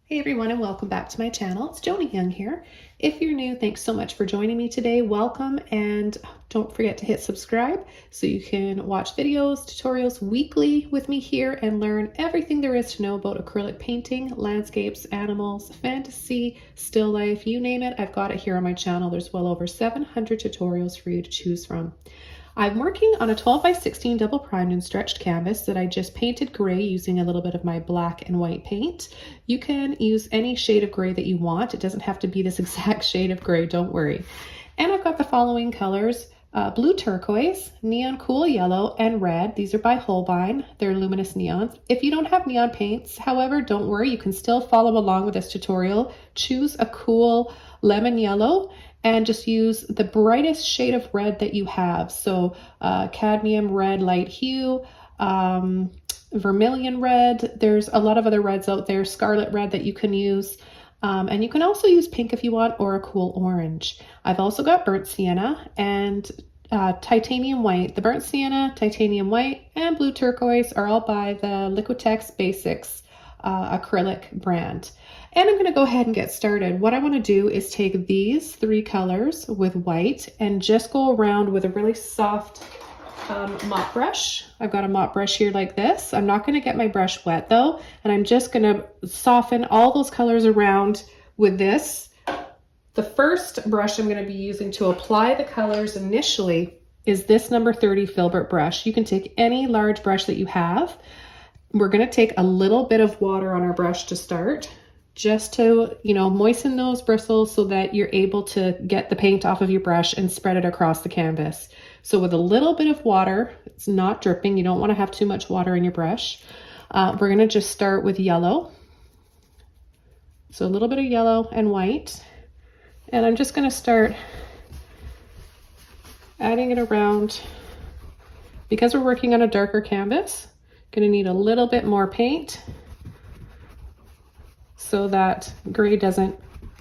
Hey everyone, and welcome back to my channel. It's Joni Young here. If you're new, thanks so much for joining me today. Welcome, and don't forget to hit subscribe so you can watch videos, tutorials weekly with me here and learn everything there is to know about acrylic painting, landscapes, animals, fantasy, still life, you name it. I've got it here on my channel. There's well over 700 tutorials for you to choose from. I'm working on a 12 by 16 double primed and stretched canvas that I just painted gray using a little bit of my black and white paint. You can use any shade of gray that you want. It doesn't have to be this exact shade of gray, don't worry. And I've got the following colors: blue turquoise, neon cool yellow, and red. These are by Holbein. They're luminous neons. If you don't have neon paints, however, don't worry. You can still follow along with this tutorial. Choose a cool lemon yellow and just use the brightest shade of red that you have. So cadmium red, light hue, vermilion red. There's a lot of other reds out there, scarlet red that you can use. And you can also use pink if you want, or a cool orange. I've also got burnt sienna and titanium white. The burnt sienna, titanium white, and blue turquoise are all by the Liquitex Basics acrylic brand. And I'm going to go ahead and get started. What I want to do is take these three colors with white and just go around with a really soft mop brush. I've got a mop brush here like this. I'm not going to get my brush wet though, and I'm just going to soften all those colors around with this. The first brush I'm going to be using to apply the colors initially is this number 30 filbert brush. You can take any large brush that you have. We're going to take a little bit of water on our brush to start, just to, moisten those bristles so that you're able to get the paint off of your brush and spread it across the canvas. So with a little bit of water, it's not dripping. You don't want to have too much water in your brush. We're going to just start with yellow. So a little bit of yellow and white. And I'm just going to start adding it around. Because we're working on a darker canvas, going to need a little bit more paint so that gray doesn't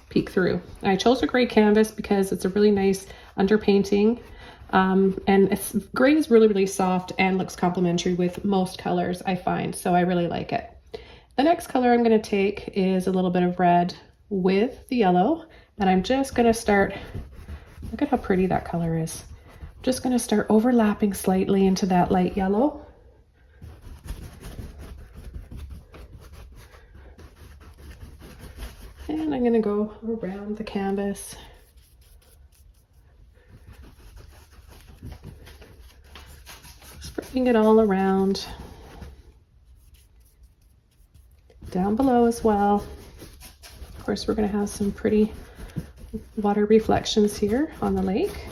peek through. I chose a gray canvas because it's a really nice underpainting, and gray is really, really soft and looks complementary with most colors, I find, so I really like it. The next color I'm going to take is a little bit of red with the yellow, and I'm just going to start, look at how pretty that color is. I'm just going to start overlapping slightly into that light yellow. And I'm going to go around the canvas. Spreading it all around. Down below as well. Of course, we're going to have some pretty water reflections here on the lake.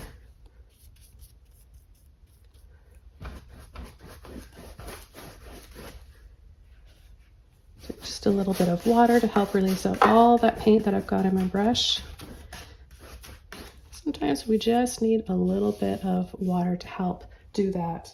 Just a little bit of water to help release out all that paint that I've got in my brush. Sometimes we just need a little bit of water to help do that.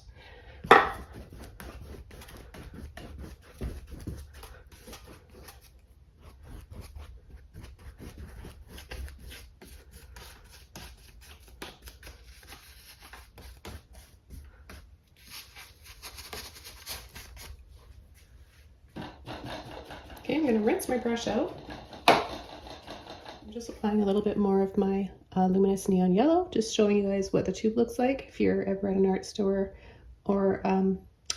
Okay, I'm going to rinse my brush out. I'm just applying a little bit more of my luminous neon yellow, just showing you guys what the tube looks like if you're ever at an art store or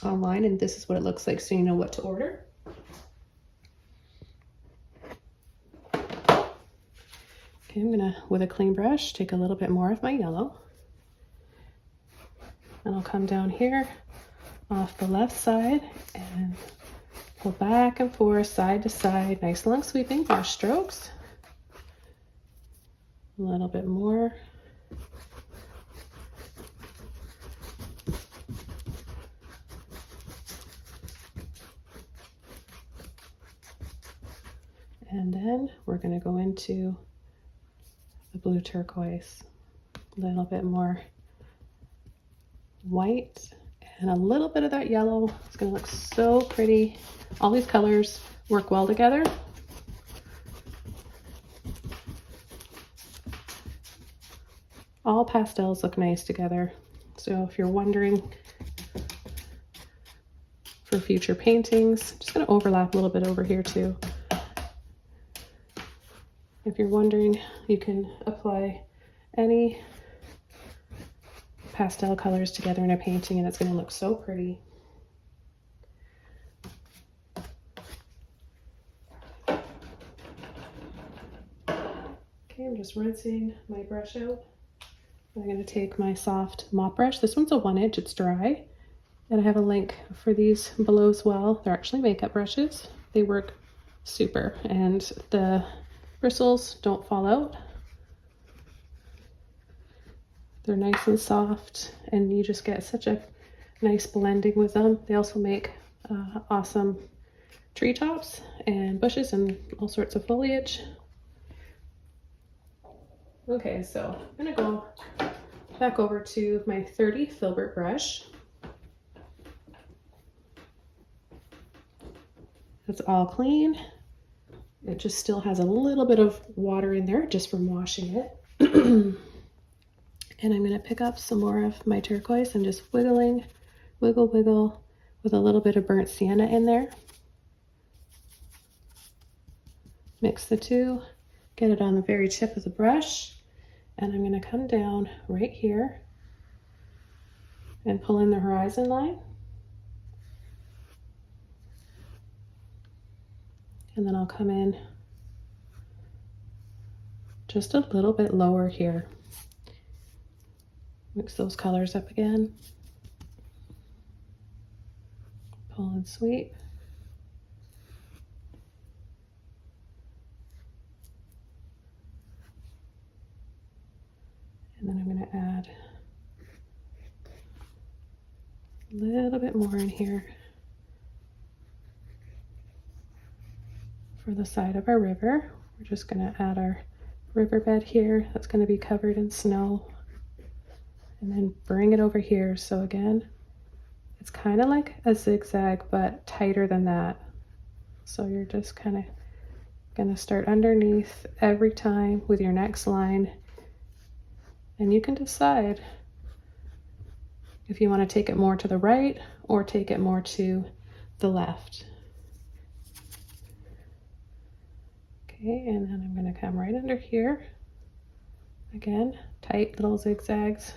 online, and this is what it looks like so you know what to order. Okay, I'm going to, with a clean brush, take a little bit more of my yellow, and I'll come down here off the left side and go back and forth, side to side, nice long sweeping brush strokes. A little bit more. And then we're going to go into the blue turquoise. A little bit more white and a little bit of that yellow. It's going to look so pretty. All these colors work well together. All pastels look nice together. So if you're wondering for future paintings, I'm just going to overlap a little bit over here too. If you're wondering, you can apply any pastel colors together in a painting and it's going to look so pretty. Okay, I'm just rinsing my brush out. I'm going to take my soft mop brush. This one's a 1-inch, it's dry. And I have a link for these below as well. They're actually makeup brushes. They work super and the bristles don't fall out. They're nice and soft and you just get such a nice blending with them. They also make awesome treetops and bushes and all sorts of foliage. Okay, so I'm gonna go back over to my 30 filbert brush. It's all clean. It just still has a little bit of water in there just from washing it. And I'm gonna pick up some more of my turquoise and just wiggle with a little bit of burnt sienna in there. Mix the two, get it on the very tip of the brush. And I'm going to come down right here and pull in the horizon line. And then I'll come in just a little bit lower here. Mix those colors up again. Pull and sweep. And then I'm going to add a little bit more in here for the side of our river. We're just going to add our riverbed here that's going to be covered in snow, and then bring it over here. So again, it's kind of like a zigzag but tighter than that. So you're just kind of going to start underneath every time with your next line. And you can decide if you want to take it more to the right or take it more to the left. Okay, and then I'm going to come right under here. Again, tight little zigzags.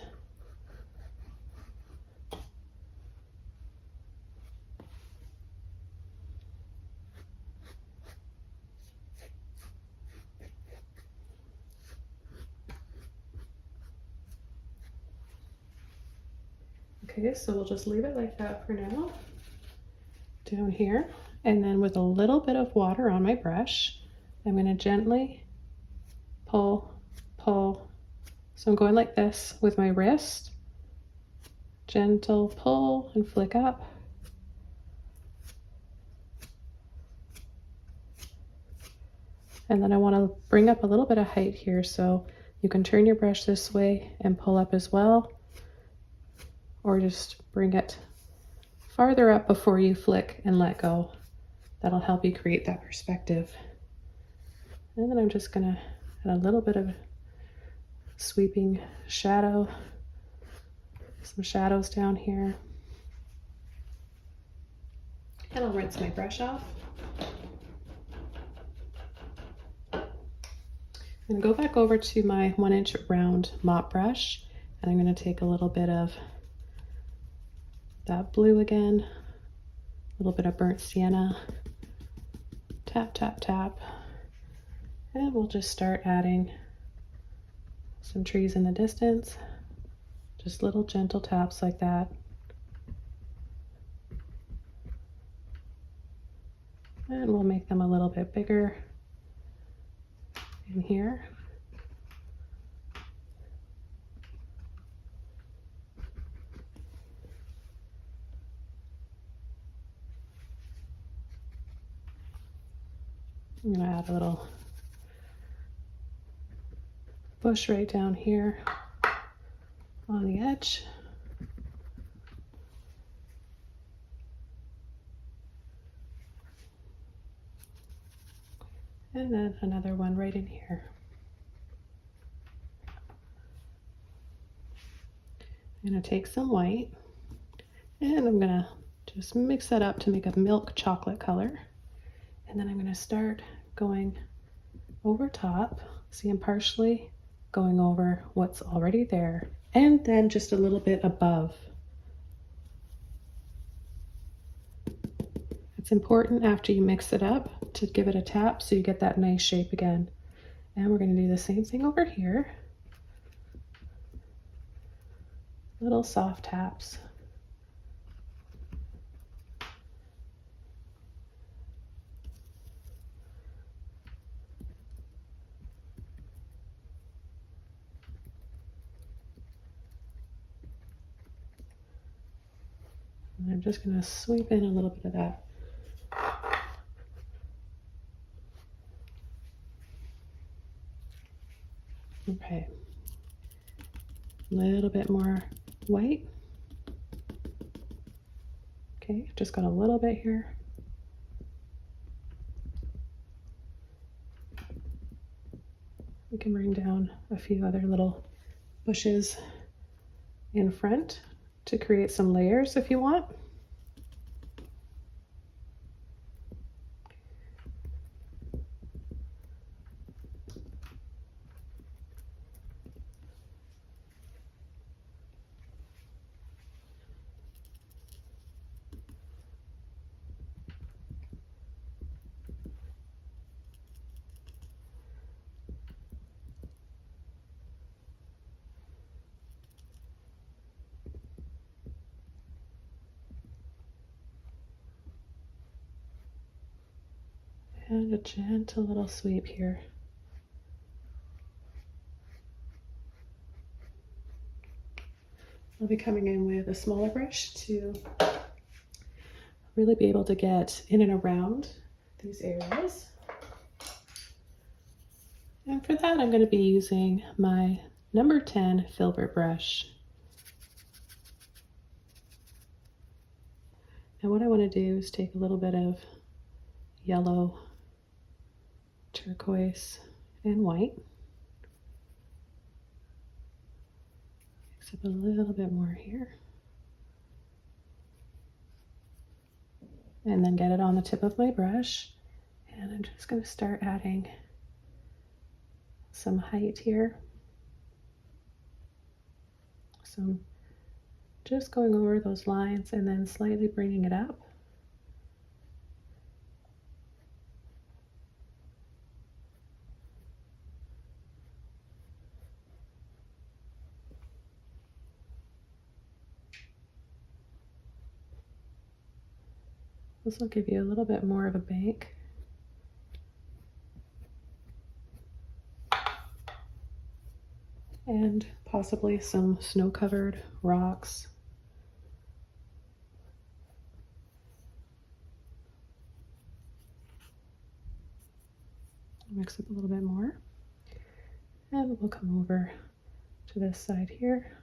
Okay, so we'll just leave it like that for now, down here. And then with a little bit of water on my brush, I'm going to gently pull. So I'm going like this with my wrist. Gentle pull and flick up. And then I want to bring up a little bit of height here, so you can turn your brush this way and pull up as well, or just bring it farther up before you flick and let go. That'll help you create that perspective. And then I'm just gonna add a little bit of sweeping shadow, some shadows down here. And I'll rinse my brush off. I'm gonna go back over to my 1-inch round mop brush, and I'm gonna take a little bit of that blue again, a little bit of burnt sienna, tap, tap, tap, and we'll just start adding some trees in the distance, just little gentle taps like that. And we'll make them a little bit bigger in here. I'm going to add a little bush right down here on the edge. And then another one right in here. I'm going to take some white and I'm going to just mix that up to make a milk chocolate color. And then I'm going to start going over top. See, I'm partially going over what's already there, and then just a little bit above. It's important after you mix it up to give it a tap so you get that nice shape again. And we're going to do the same thing over here. Little soft taps. And I'm just going to sweep in a little bit of that. Okay. A little bit more white. Okay, just got a little bit here. We can bring down a few other little bushes in front to create some layers if you want. And a gentle little sweep here. I'll be coming in with a smaller brush to really be able to get in and around these areas. And for that, I'm going to be using my number 10 filbert brush. And what I want to do is take a little bit of yellow, turquoise, and white. Mix up a little bit more here. And then get it on the tip of my brush. And I'm just going to start adding some height here. So just going over those lines and then slightly bringing it up. This will give you a little bit more of a bank. And possibly some snow-covered rocks. Mix up a little bit more. And we'll come over to this side here.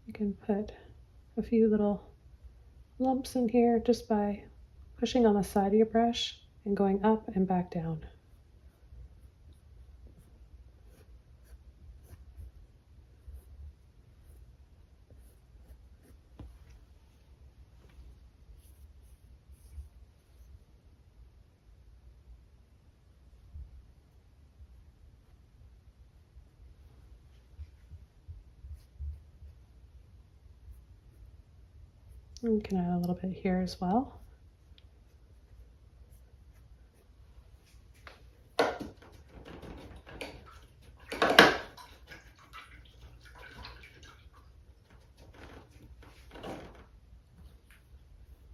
You can put a few little lumps in here just by pushing on the side of your brush and going up and back down. And we can add a little bit here as well.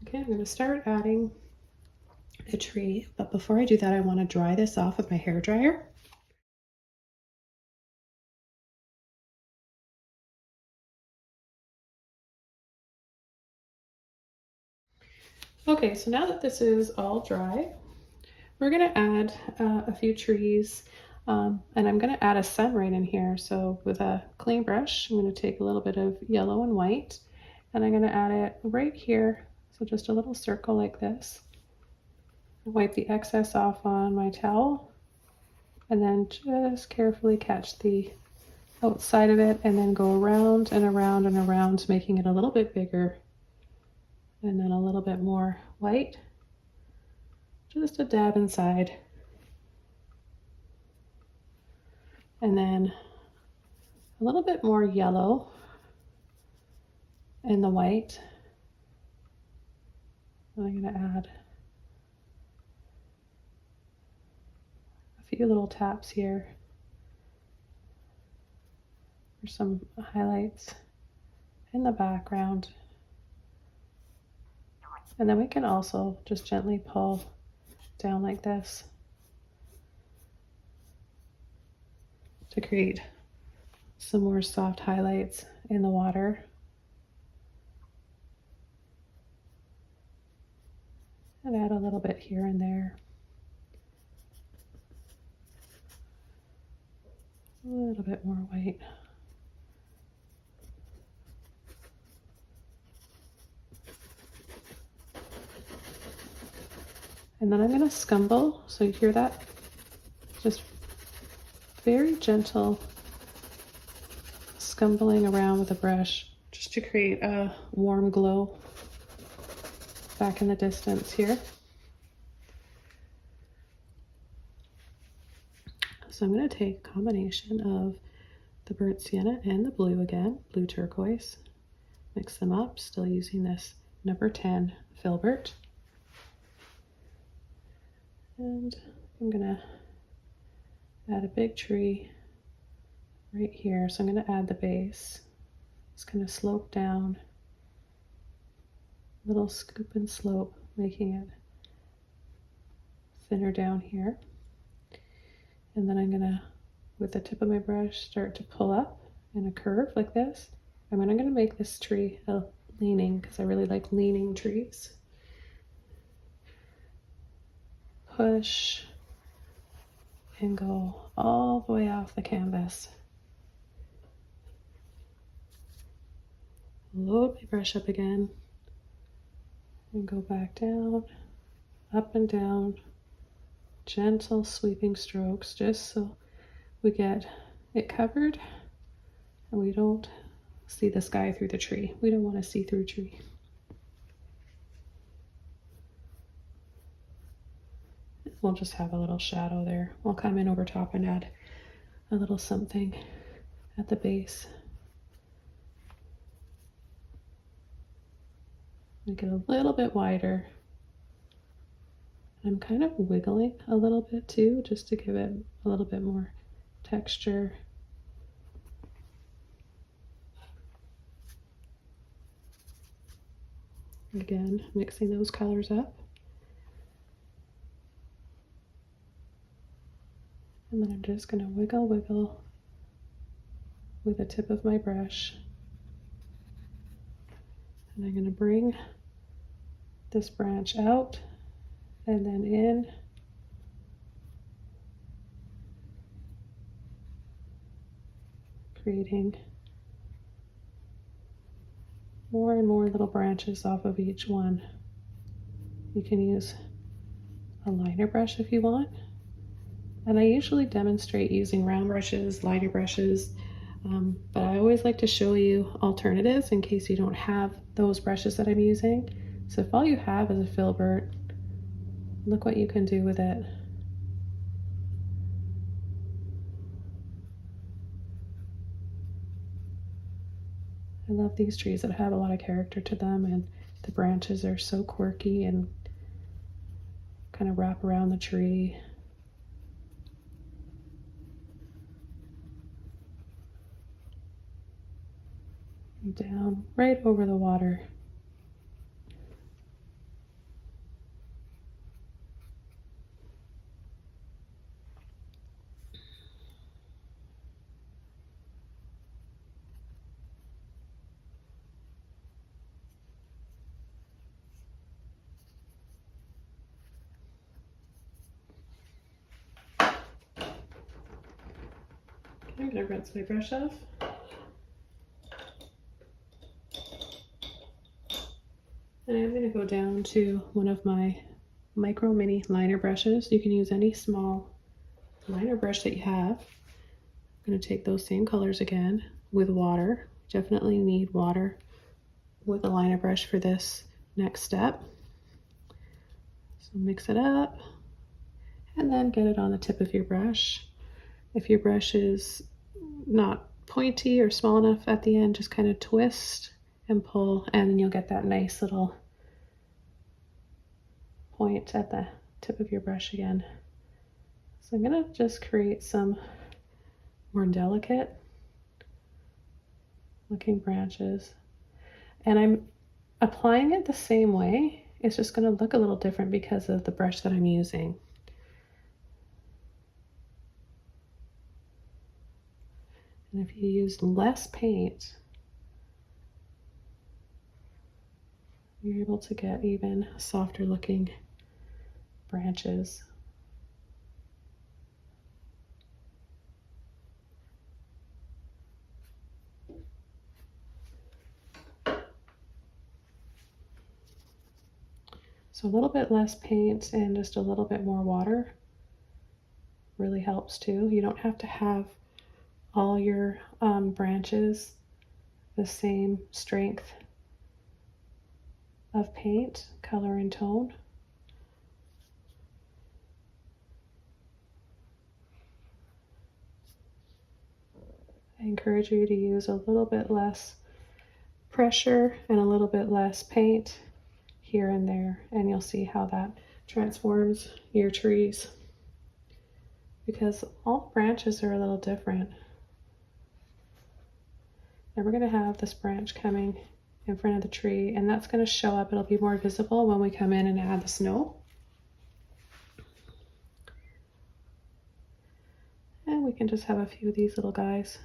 Okay, I'm going to start adding a tree, but before I do that, I want to dry this off with my hair dryer. Okay, so now that this is all dry, we're going to add a few trees, and I'm going to add a sun right in here. So with a clean brush, I'm going to take a little bit of yellow and white, and I'm going to add it right here. So just a little circle like this. Wipe the excess off on my towel, and then just carefully catch the outside of it, and then go around and around and around, making it a little bit bigger. And then a little bit more white. just a dab inside. And then a little bit more yellow in the white. I'm going to add a few little taps here for some highlights in the background. And then we can also just gently pull down like this to create some more soft highlights in the water. And add a little bit here and there. A little bit more white. And then I'm going to scumble, so you hear that? Just very gentle scumbling around with a brush just to create a warm glow back in the distance here. So I'm going to take a combination of the burnt sienna and the blue again, blue turquoise, mix them up, still using this number 10 filbert. And I'm going to add a big tree right here. So I'm going to add the base. It's going to slope down, little scoop and slope, making it thinner down here. And then I'm going to, with the tip of my brush, start to pull up in a curve like this. And then I'm going to make this tree a leaning, because I really like leaning trees. Push and go all the way off the canvas. Load my brush up again and go back down, up and down, gentle sweeping strokes just so we get it covered and we don't see the sky through the tree. We don't want to see through tree. We'll just have a little shadow there. We'll come in over top and add a little something at the base. Make it a little bit wider. I'm kind of wiggling a little bit too, just to give it a little bit more texture. Again, mixing those colors up. And then I'm just going to wiggle with the tip of my brush. And I'm going to bring this branch out and then in. Creating more and more little branches off of each one. You can use a liner brush if you want. And I usually demonstrate using round brushes, liner brushes, but I always like to show you alternatives in case you don't have those brushes that I'm using. So if all you have is a filbert, look what you can do with it. I love these trees that have a lot of character to them, and the branches are so quirky and kind of wrap around the tree. Down right over the water. I'm going to rinse my brush off. And I'm going to go down to one of my micro mini liner brushes. You can use any small liner brush that you have. I'm going to take those same colors again with water. Definitely need water with a liner brush for this next step. So mix it up and then get it on the tip of your brush. If your brush is not pointy or small enough at the end, just kind of twist and pull, and then you'll get that nice little point at the tip of your brush again. So I'm gonna just create some more delicate looking branches, and I'm applying it the same way. It's just gonna look a little different because of the brush that I'm using. And if you use less paint, you're able to get even softer looking branches. So a little bit less paint and just a little bit more water really helps too. You don't have to have all your branches the same strength of paint, color, and tone. I encourage you to use a little bit less pressure and a little bit less paint here and there, and you'll see how that transforms your trees, because all branches are a little different. And we're going to have this branch coming in front of the tree, and that's going to show up. It'll be more visible when we come in and add the snow. And we can just have a few of these little guys,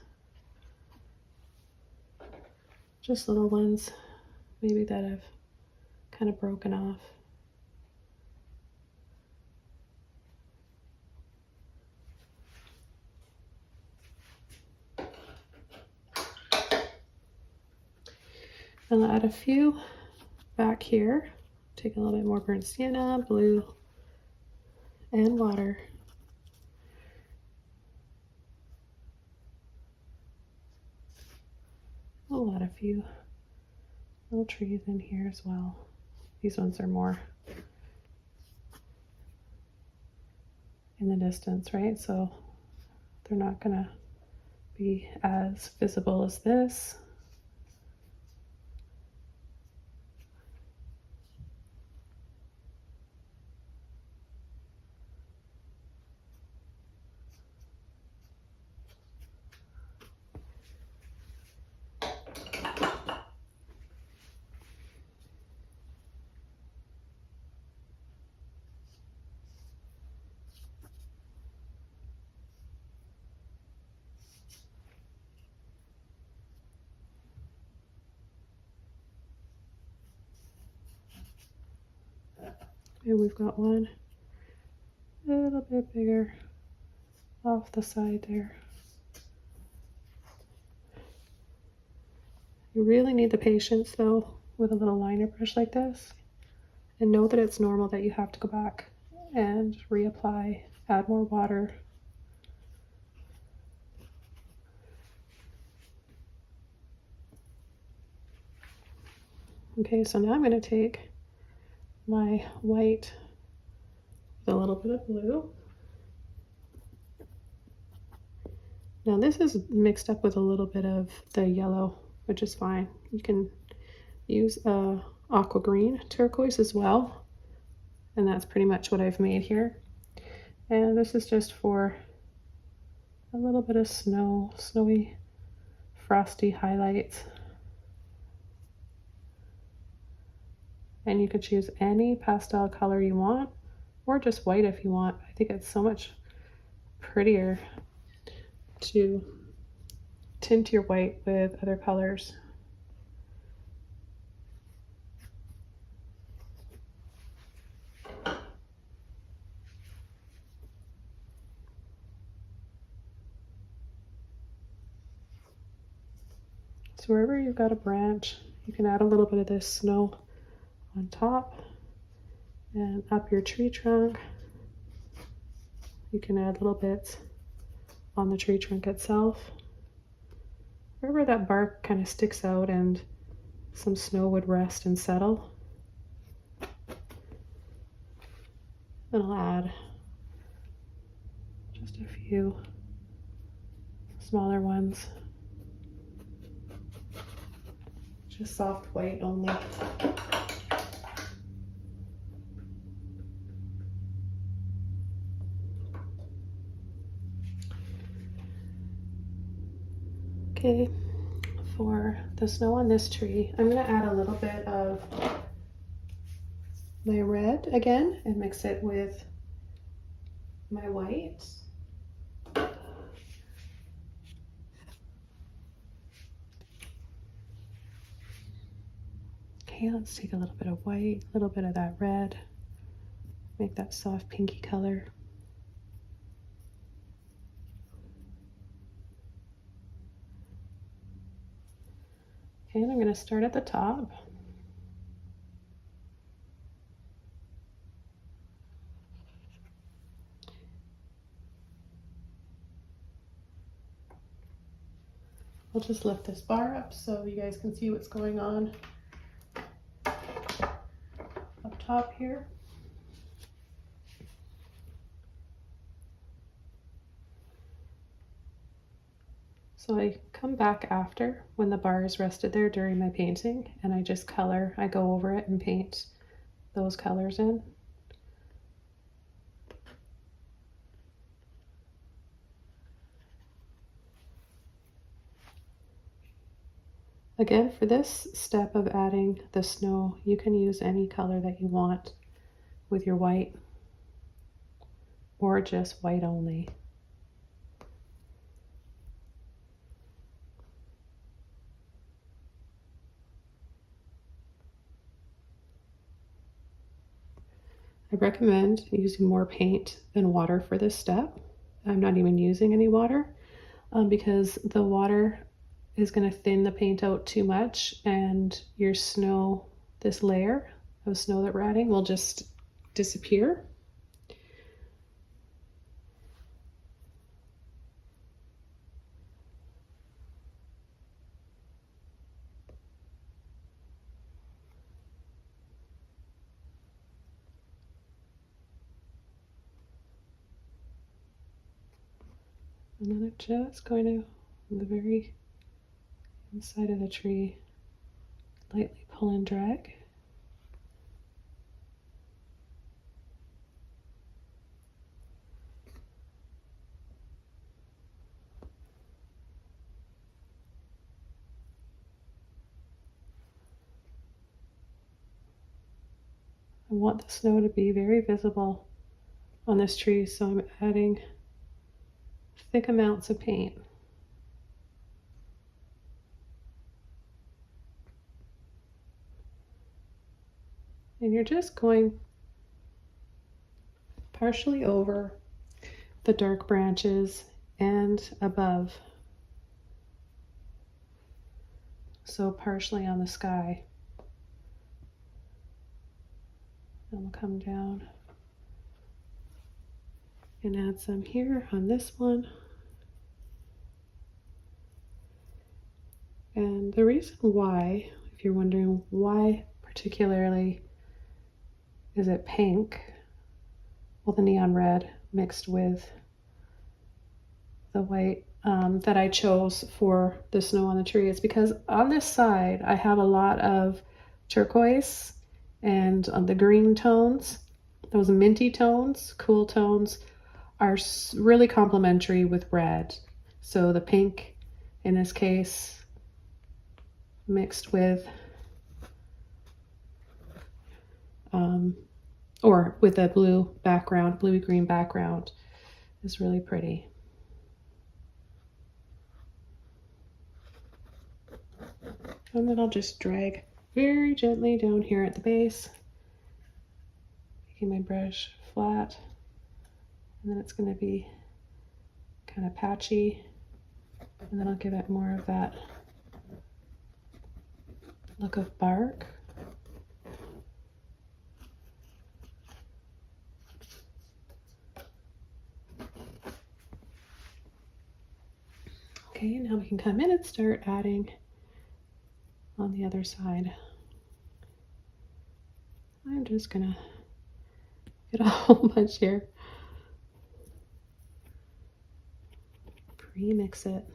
just little ones maybe that have kind of broken off. I'll add a few back here. Take a little bit more burnt sienna, blue, and water. I'll add a few little trees in here as well. These ones are more in the distance, right? So they're not gonna be as visible as this. And we've got one a little bit bigger off the side there. You really need the patience though with a little liner brush like this, and know that it's normal that you have to go back and reapply, add more water. Okay, so now I'm going to take my white with a little bit of blue. Now this is mixed up with a little bit of the yellow, which is fine. You can use aqua green turquoise as well, and that's pretty much what I've made here. And this is just for a little bit of snowy, frosty highlights. And you could choose any pastel color you want, or just white if you want. I think it's so much prettier to tint your white with other colors. So wherever you've got a branch, you can add a little bit of this snow on top and up your tree trunk. You can add little bits on the tree trunk itself. Wherever that bark kind of sticks out and some snow would rest and settle. And I'll add just a few smaller ones. Just soft white only. Okay, for the snow on this tree, I'm going to add a little bit of my red again and mix it with my white. Okay, let's take a little bit of white, a little bit of that red, make that soft pinky color. Okay, and I'm going to start at the top. I'll just lift this bar up so you guys can see what's going on up top here. So I come back after when the bar is rested there during my painting, and I just color, I go over it and paint those colors in. Again, for this step of adding the snow, you can use any color that you want with your white, or just white only. I recommend using more paint than water for this step. I'm not even using any water because the water is going to thin the paint out too much, and your snow, this layer of snow that we're adding, will just disappear. And then I'm just going to, on the very inside of the tree, lightly pull and drag. I want the snow to be very visible on this tree, so I'm adding thick amounts of paint. And you're just going partially over the dark branches and above. So partially on the sky. And we'll come down and add some here on this one. And the reason why, if you're wondering why particularly is it pink, well, the neon red mixed with the white that I chose for the snow on the tree, is because on this side I have a lot of turquoise, and on the green tones, those minty tones, cool tones, are really complementary with red. So the pink in this case mixed with or with a blue background, bluey green background, is really pretty. And then I'll just drag very gently down here at the base, making my brush flat, and then it's going to be kind of patchy, and then I'll give it more of that look of bark. Okay, now we can come in and start adding on the other side. I'm just gonna Get a whole bunch here. Pre-mix it.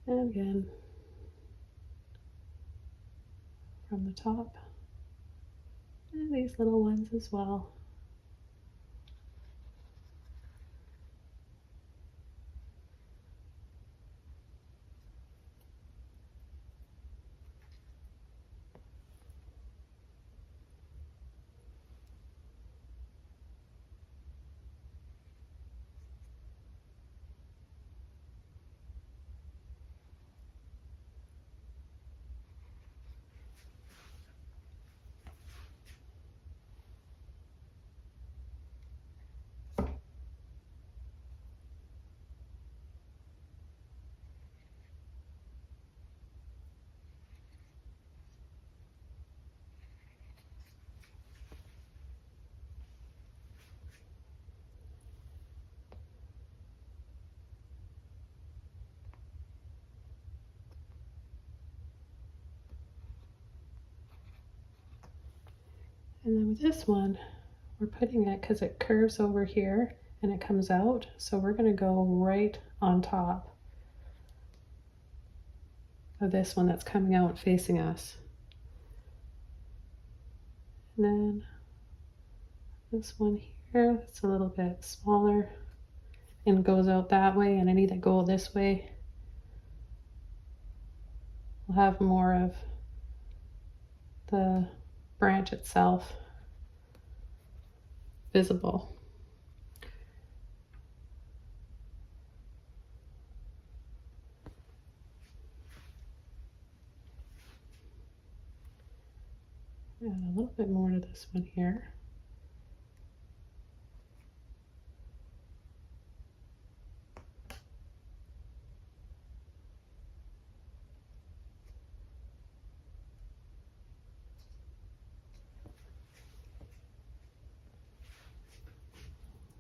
And again, from the top. And these little ones as well. And then with this one, we're putting it because it curves over here and it comes out. So we're going to go right on top of this one that's coming out facing us. And then this one here, it's a little bit smaller and goes out that way, and any that go this way will have more of the branch itself visible. Add a little bit more to this one here.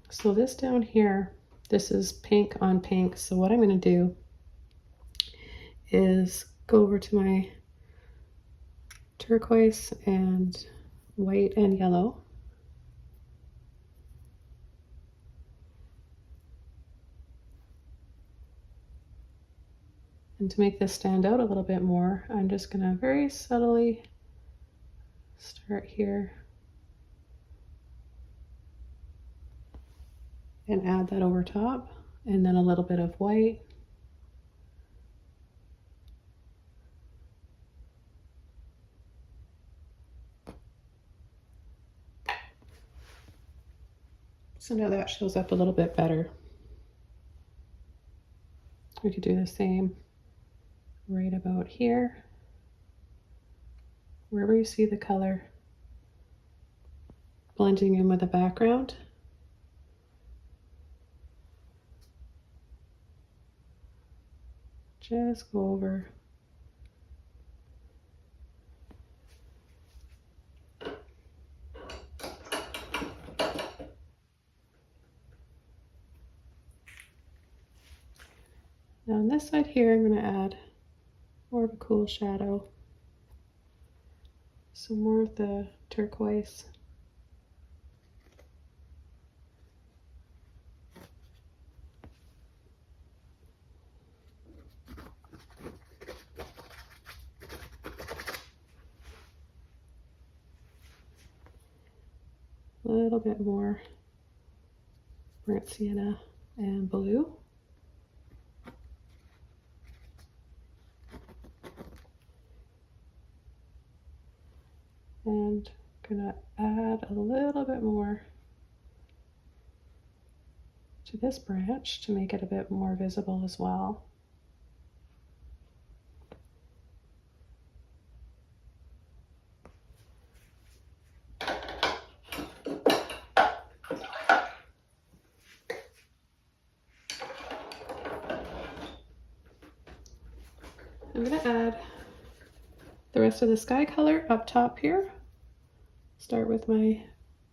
So this down here, this is pink on pink. So what I'm going to do is go over to my turquoise and white and yellow. And to make this stand out a little bit more, I'm just going to very subtly start here and add that over top, and then a little bit of white. So now that shows up a little bit better. We could do the same right about here. Wherever you see the color blending in with the background. Just go over. Now on this side here, I'm going to add more of a cool shadow. So more of the turquoise. A little bit more burnt sienna and blue. And I'm gonna add a little bit more to this branch to make it a bit more visible as well. I'm going to add the rest of the sky color up top here. Start with my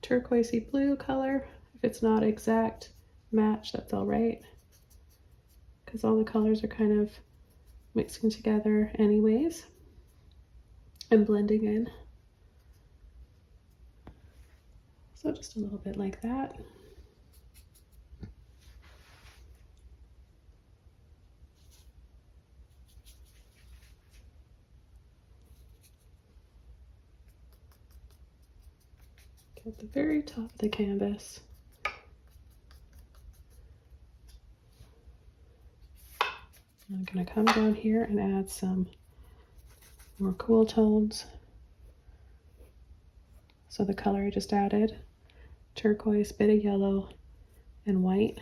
turquoisey blue color. If it's not exact match, that's all right. because all the colors are kind of mixing together anyways and blending in. So just a little bit like that. At the very top of the canvas. I'm going to come down here and add some more cool tones. So the color I just added, turquoise, bit of yellow, and white.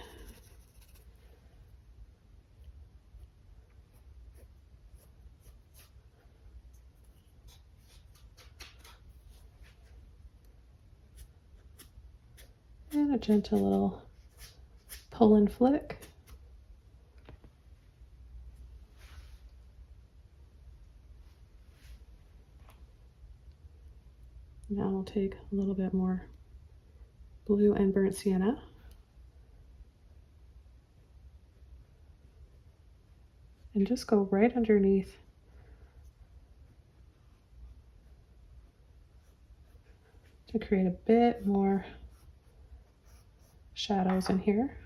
And a gentle little pull and flick. Now I'll take a little bit more blue and burnt sienna. And just go right underneath to create a bit more shadows in here.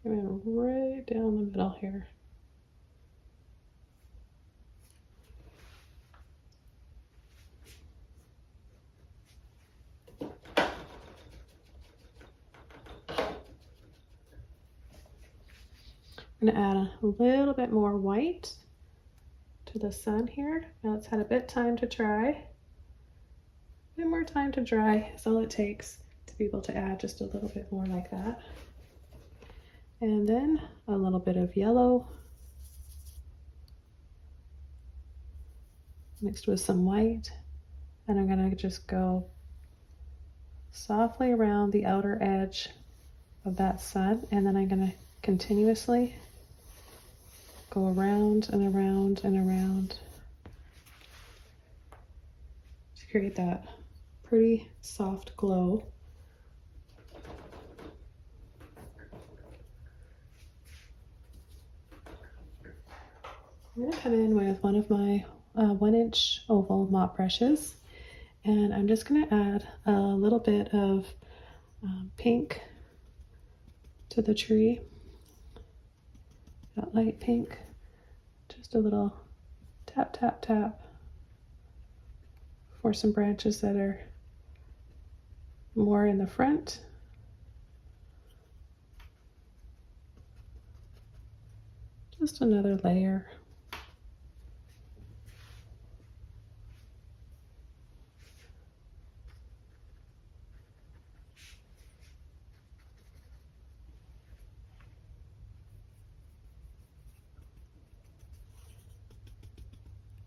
And right down the middle here. I'm going to add a little bit more white to the sun here. Now it's had a bit time to dry. A bit more time to dry is all it takes to be able to add just a little bit more like that. And then a little bit of yellow mixed with some white. And I'm going to just go softly around the outer edge of that sun. And then I'm going to continuously go around and around and around to create that pretty soft glow. I'm going to come in with one of my 1-inch oval mop brushes, and I'm just going to add a little bit of pink to the tree, that light pink, just a little tap, tap, tap for some branches that are more in the front. Just another layer.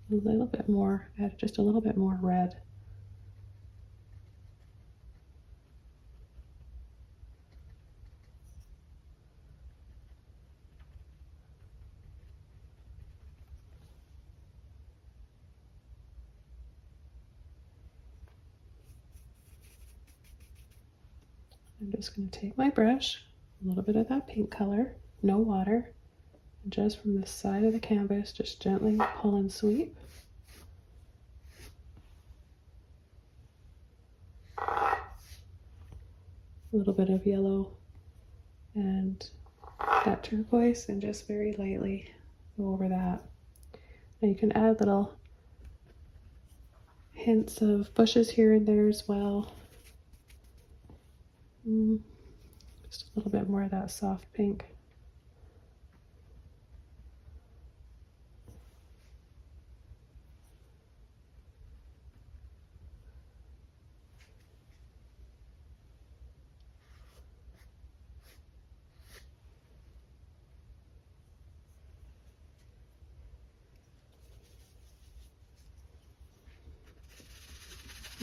A little bit more, add just a little bit more red. I'm just going to take my brush, a little bit of that pink color, no water, and just from the side of the canvas, just gently pull and sweep. A little bit of yellow and that turquoise, and just very lightly go over that. Now you can add little hints of bushes here and there as well. Just a little bit more of that soft pink.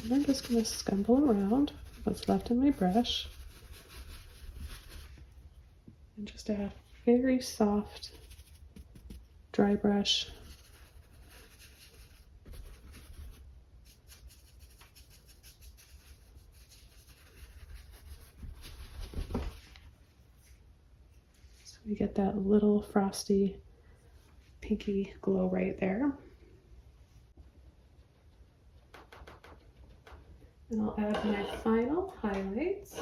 And I'm just going to scumble around what's left in my brush and just add very soft dry brush. So we get that little frosty pinky glow right there. And I'll add my final highlights.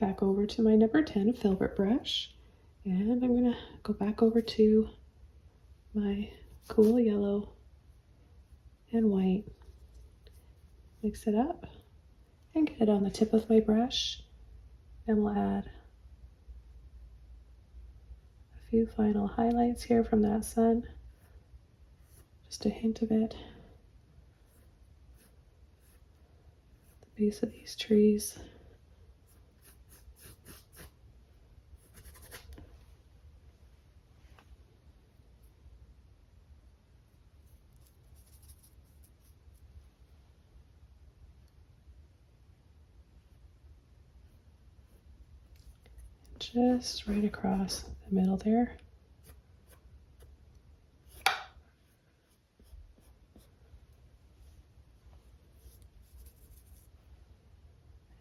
Back over to my number 10 filbert brush, and I'm going to go back over to my cool yellow and white. Mix it up and get it on the tip of my brush, and we'll add a few final highlights here from that sun. Just a hint of it. The base of these trees. Just right across the middle there.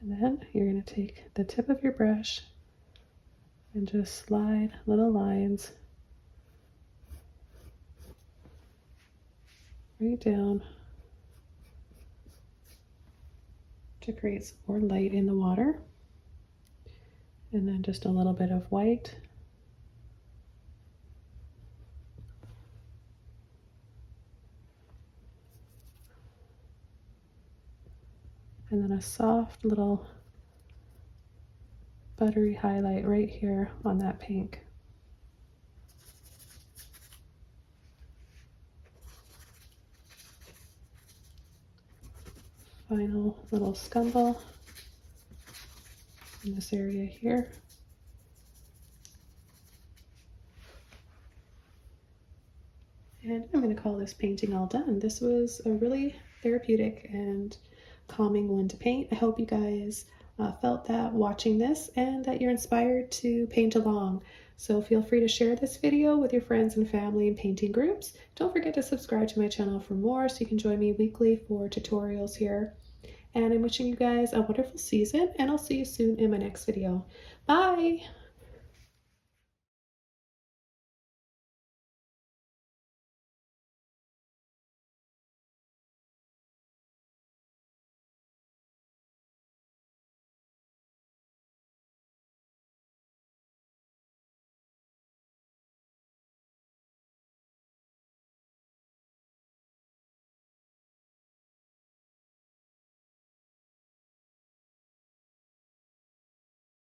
And then you're going to take the tip of your brush and just slide little lines right down to create some more light in the water. And then just a little bit of white. And then a soft little buttery highlight right here on that pink. Final little scumble in this area here. And I'm going to call this painting all done. This was a really therapeutic and calming one to paint. I hope you guys felt that watching this and that you're inspired to paint along. So feel free to share this video with your friends and family in painting groups. Don't forget to subscribe to my channel for more so you can join me weekly for tutorials here. And I'm wishing you guys a wonderful season, and I'll see you soon in my next video. Bye!